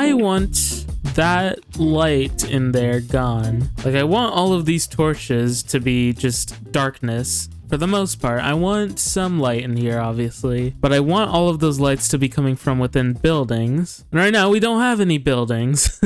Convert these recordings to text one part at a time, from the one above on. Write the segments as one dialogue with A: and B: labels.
A: I want that light in there gone. Like, I want all of these torches to be just darkness. For the most part, I want some light in here, obviously, but I want all of those lights to be coming from within buildings. And right now, we don't have any buildings.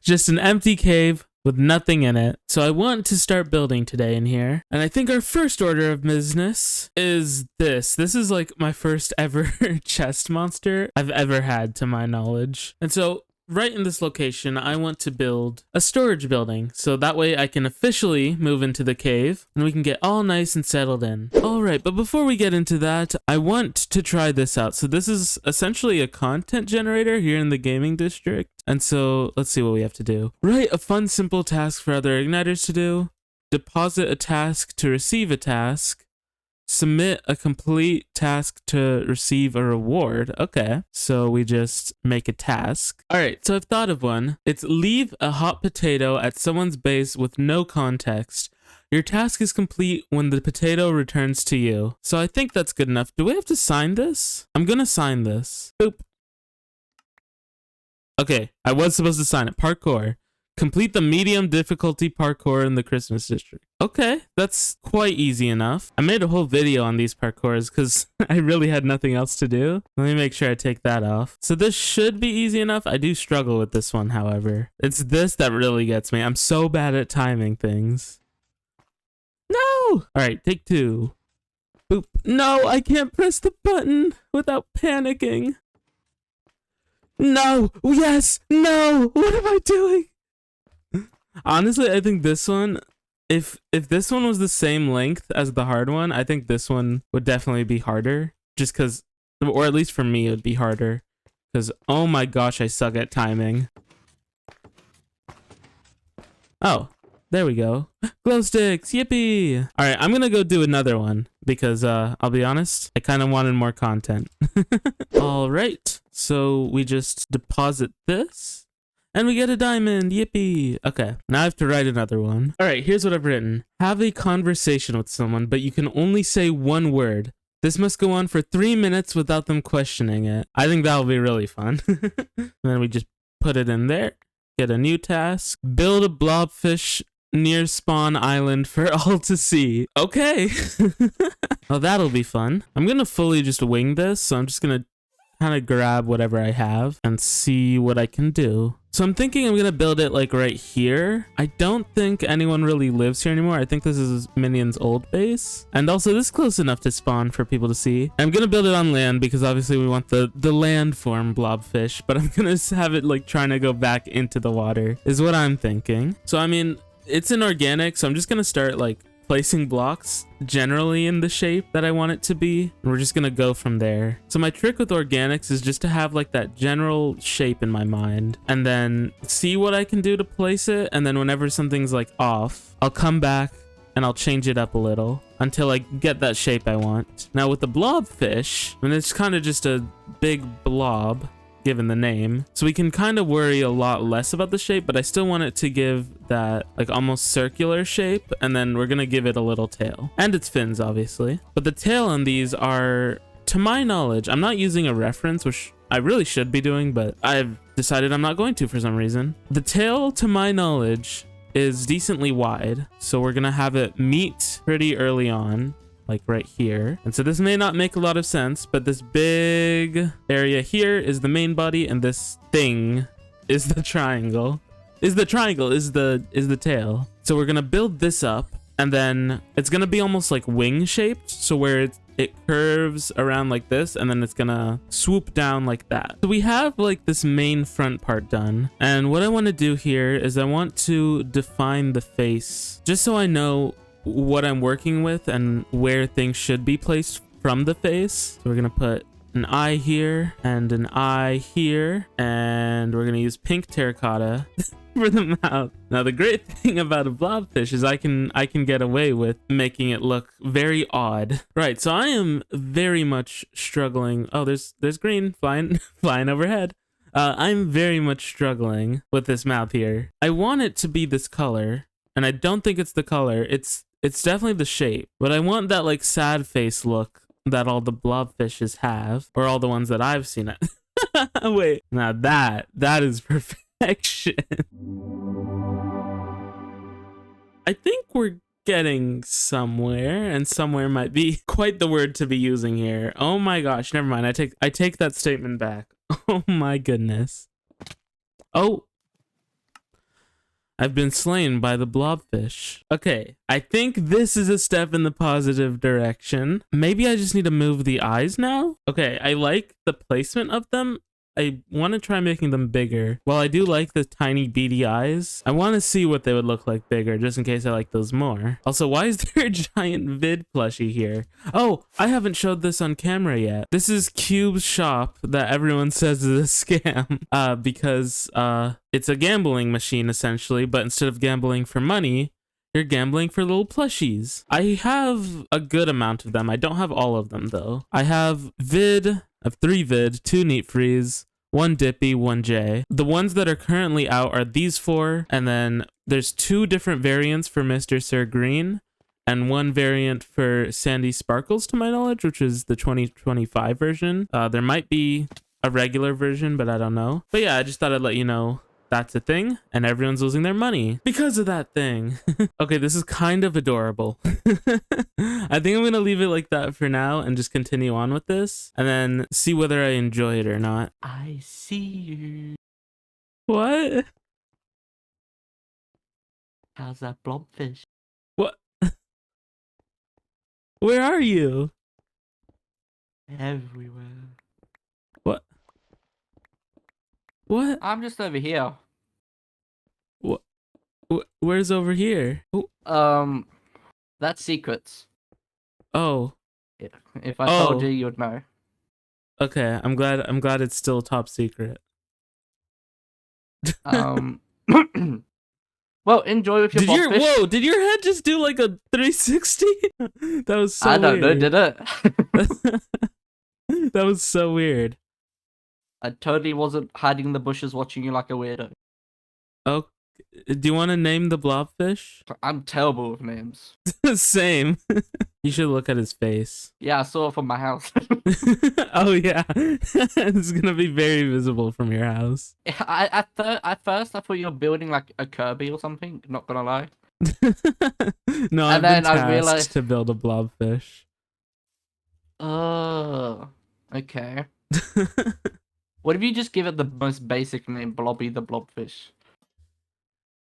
A: Just an empty cave with nothing in it. So I want to start building today in here. And I think our first order of business is this. This is like my first ever chest monster I've ever had, to my knowledge. And so right in this location, I want to build a storage building, so that way I can officially move into the cave and we can get all nice and settled in. All right, but before we get into that, I want to try this out. So this is essentially a content generator here in the gaming district. And so let's see what we have to do. Write a fun, simple task for other igniters to do. Deposit a task to receive a task. Submit a complete task to receive a reward. Okay, so we just make a task. All right, so I've thought of one. It's leave a hot potato at someone's base with no context. Your task is complete when the potato returns to you. So I think that's good enough. Do we have to sign this? I'm gonna sign this. Boop. Okay, I was supposed to sign it. Parkour. Complete the medium difficulty parkour in the Christmas district. Okay, that's quite easy enough. I made a whole video on these parkours because I really had nothing else to do. Let me make sure I take that off. So this should be easy enough. I do struggle with this one, however. It's this that really gets me. I'm so bad at timing things. No! All right, take two. Boop. No, I can't press the button without panicking. No! Yes! No! What am I doing? Honestly, I think this one, if this one was the same length as the hard one, I think this one would definitely be harder. Just because, or at least for me, it would be harder. Because, oh my gosh, I suck at timing. Oh, there we go. Glow sticks, yippee! All right, I'm gonna go do another one. Because, I'll be honest, I kind of wanted more content. All right, so we just deposit this. And we get a diamond, yippee. Okay, now I have to write another one. All right, here's what I've written. Have a conversation with someone, but you can only say one word. This must go on for 3 minutes without them questioning it. I think that'll be really fun. And then we just put it in there. Get a new task. Build a blobfish near spawn island for all to see. Okay. Well, that'll be fun. I'm gonna fully just wing this, so I'm just gonna kind of grab whatever I have and see what I can do. So I'm thinking I'm gonna build it like right here. I don't think anyone really lives here anymore. I think this is Minion's old base. And also this is close enough to spawn for people to see. I'm gonna build it on land because obviously we want the land form blobfish, but I'm gonna have it like trying to go back into the water is what I'm thinking. So I mean, it's an organic, so I'm just gonna start like placing blocks generally in the shape that I want it to be, and we're just gonna go from there. So my trick with organics is just to have like that general shape in my mind and then see what I can do to place it, and then whenever something's like off, I'll come back and I'll change it up a little until I get that shape I want. Now with the blobfish, I mean, it's kind of just a big blob given the name, so we can kind of worry a lot less about the shape, but I still want it to give that like almost circular shape, and then we're gonna give it a little tail and its fins obviously. But the tail on these are, to my knowledge, I'm not using a reference, which I really should be doing, but I've decided I'm not going to for some reason. The tail, to my knowledge, is decently wide, so we're gonna have it meet pretty early on, like right here. And so this may not make a lot of sense, but this big area here is the main body, and this thing is the triangle. Is the tail. So we're gonna build this up, and then it's gonna be almost like wing shaped, so where it curves around like this, and then it's gonna swoop down like that. So we have like this main front part done, and what I want to do here is I want to define the face just so I know what I'm working with and where things should be placed from the face. So we're gonna put an eye here and an eye here, and we're gonna use pink terracotta for the mouth. Now the great thing about a blobfish is I can get away with making it look very odd. Right, so I am very much struggling. Oh, there's green flying flying overhead. I'm very much struggling with this mouth here. I want it to be this color, and I don't think it's the color. It's definitely the shape, but I want that like sad face look that all the blobfishes have, or all the ones that I've seen. Wait, now that is perfection. I think we're getting somewhere, and somewhere might be quite the word to be using here. Oh my gosh, never mind. I take that statement back. Oh my goodness. Oh, I've been slain by the blobfish. Okay, I think this is a step in the positive direction. Maybe I just need to move the eyes now? Okay, I like the placement of them. I want to try making them bigger. While I do like the tiny beady eyes, I want to see what they would look like bigger, just in case I like those more. Also, why is there a giant vid plushie here? Oh, I haven't showed this on camera yet. This is Cube's shop that everyone says is a scam, because it's a gambling machine essentially, but instead of gambling for money, you're gambling for little plushies. I have a good amount of them. I don't have all of them though. I have three vid, 2 Nietvries, 1 Dippy, 1 Jay. The ones that are currently out are these 4, and then there's 2 different variants for Mr. Sir Green, and 1 variant for Sandy Sparkles to my knowledge, which is the 2025 version. There might be a regular version, but I don't know. But yeah, I just thought I'd let you know that's a thing, and everyone's losing their money because of that thing. Okay, this is kind of adorable. I think I'm gonna leave it like that for now and just continue on with this, and then see whether I enjoy it or not.
B: I see you.
A: What?
B: How's that blobfish?
A: What? Where are you?
B: Everywhere.
A: What? What?
B: I'm just over here.
A: What? Where's over here? Oh.
B: That's secrets.
A: Oh.
B: Yeah. If I told you, you'd know.
A: Okay, I'm glad it's still top secret.
B: Well, enjoy with your blobfish.
A: Whoa, did your head just do like a 360? That was so
B: I don't know,
A: weird.
B: did it?
A: That was so weird.
B: I totally wasn't hiding in the bushes watching you like a weirdo.
A: Oh, do you want to name the blobfish?
B: I'm terrible with names.
A: Same. You should look at his face.
B: Yeah, I saw it from my house.
A: Oh yeah, it's gonna be very visible from your house.
B: At first I thought you were building like a Kirby or something. Not gonna lie.
A: No, I've been tasked to build a blobfish.
B: Oh, okay. What if you just give it the most basic name, Blobby the Blobfish?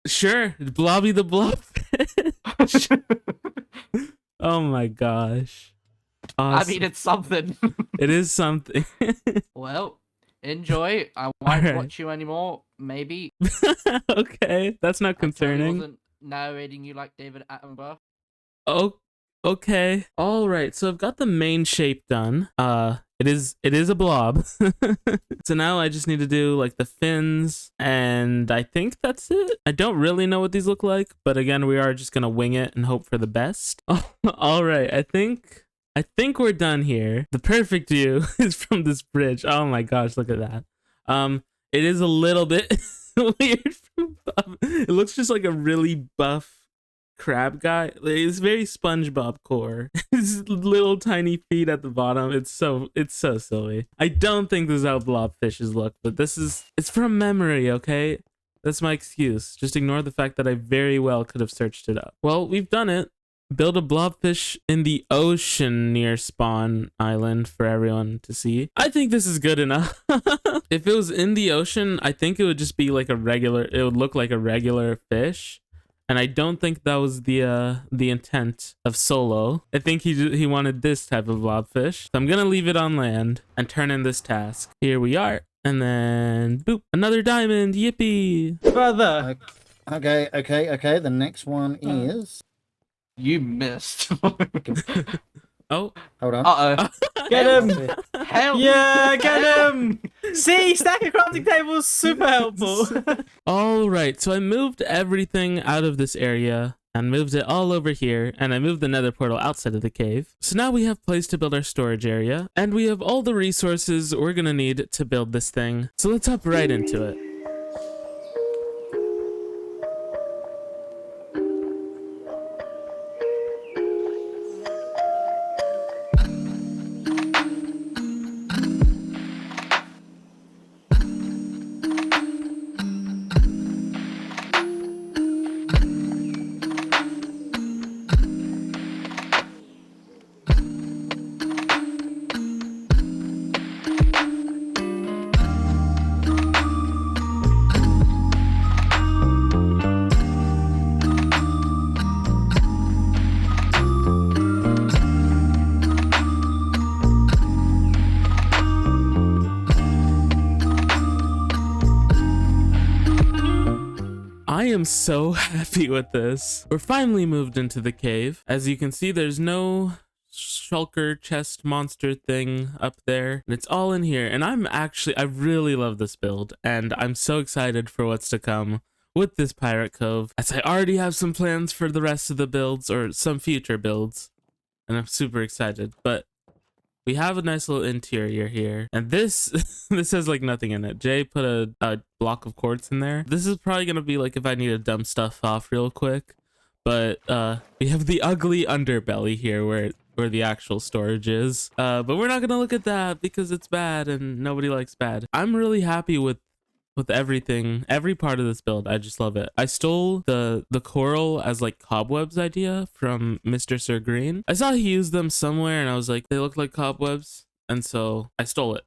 A: Sure, Blobby the Blobfish. Oh my gosh. Awesome.
B: I mean, it's something.
A: It is something.
B: Well, enjoy. I won't watch you anymore, maybe.
A: Okay, that's not concerning.
B: I wasn't narrating you like David Attenborough.
A: Oh, okay. All right, so I've got the main shape done. It is a blob. So now I just need to do like the fins, and I think that's it. I don't really know what these look like, but again, we are just gonna wing it and hope for the best. All right, I think we're done here. The perfect view is from this bridge. Oh my gosh, look at that. It is a little bit weird from above. It looks just like a really buff crab guy. It's very SpongeBob core. His little tiny feet at the bottom. It's so silly. I don't think this is how blobfishes look, but it's from memory, okay? That's my excuse. Just ignore the fact that I very well could have searched it up. Well, we've done it. Build a blobfish in the ocean near Spawn Island for everyone to see. I think this is good enough. If it was in the ocean, I think it would just be like it would look like a regular fish. And I don't think that was the intent of Solo. I think he wanted this type of blobfish. So I'm gonna leave it on land and turn in this task. Here we are. And then boop, another diamond, yippee.
C: Brother. Okay. The next one is...
B: You missed.
A: Oh.
C: Hold on.
B: Uh-oh.
C: Get him!
B: Help!
C: Yeah, get him! See, stacking crafting tables, super helpful.
A: All right, so I moved everything out of this area and moved it all over here, and I moved the nether portal outside of the cave. So now we have place to build our storage area, and we have all the resources we're gonna need to build this thing. So let's hop right into it. am so happy with this. We're finally moved into the cave. As you can see, there's no shulker chest monster thing up there, and it's all in here. And I really love this build, and I'm so excited for what's to come with this pirate cove, as I already have some plans for the rest of the builds, or some future builds, and I'm super excited. But we have a nice little interior here, and this this has like nothing in it. Jay put a block of quartz in there. This is probably gonna be like if I need to dump stuff off real quick. But we have the ugly underbelly here where the actual storage is. But we're not gonna look at that because it's bad and nobody likes bad. I'm really happy with everything, every part of this build. I just love it. I stole the coral as like cobwebs idea from Mr. Sir Green. I saw he used them somewhere and I was like, they look like cobwebs, and so I stole it.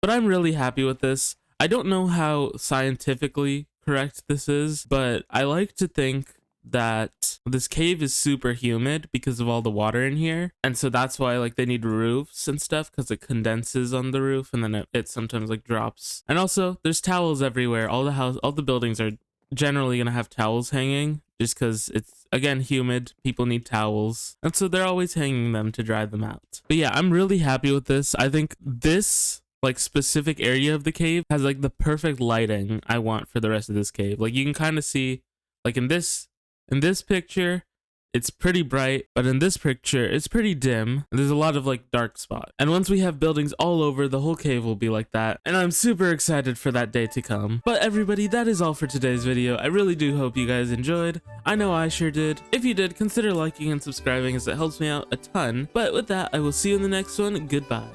A: But I'm really happy with this. I don't know how scientifically correct this is, but I like to think that this cave is super humid because of all the water in here, and so that's why like they need roofs and stuff, because it condenses on the roof and then it sometimes like drops. And also there's towels everywhere. All the buildings are generally gonna have towels hanging, just because it's, again, humid. People need towels, and so they're always hanging them to dry them out. But yeah, I'm really happy with this. I think this like specific area of the cave has like the perfect lighting I want for the rest of this cave. Like you can kind of see, like in this picture, it's pretty bright, but in this picture, it's pretty dim. There's a lot of like dark spot. And once we have buildings all over, the whole cave will be like that. And I'm super excited for that day to come. But everybody, that is all for today's video. I really do hope you guys enjoyed. I know I sure did. If you did, consider liking and subscribing, as it helps me out a ton. But with that, I will see you in the next one. Goodbye.